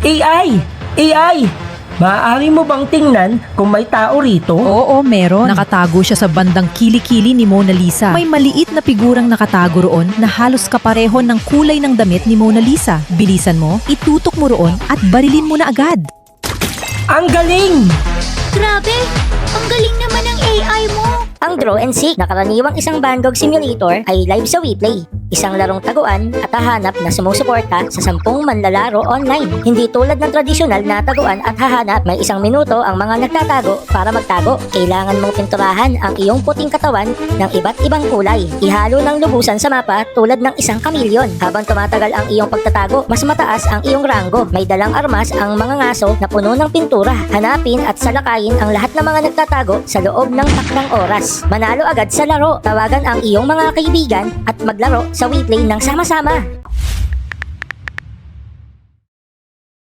AI! AI! Maaari mo bang tingnan kung may tao rito? Oo, meron. Nakatago siya sa bandang kilikili ni Mona Lisa. May maliit na figurang nakatago roon na halos kapareho ng kulay ng damit ni Mona Lisa. Bilisan mo, itutok mo roon at barilin mo na agad. Ang galing! Grabe! Ang galing naman ng AI mo! Ang Draw and Seek na karaniwang isang bandog simulator ay live sa WePlay. Isang larong taguan at hahanap na sumusuporta sa 10 manlalaro online. Hindi tulad ng tradisyonal na taguan at hahanap, may 1 minuto ang mga nagtatago para magtago. Kailangan mong pinturahan ang iyong puting katawan ng iba't ibang kulay. Ihalo ng lubusan sa mapa tulad ng isang kamilyon. Habang tumatagal ang iyong pagtatago, mas mataas ang iyong ranggo. May dalang armas ang mga ngaso na puno ng pintura. Hanapin at salakayin ang lahat ng mga nagtatago sa loob ng takdang oras. Manalo agad sa laro. Tawagan ang iyong mga kaibigan at maglaro sa WePlay ng sama-sama.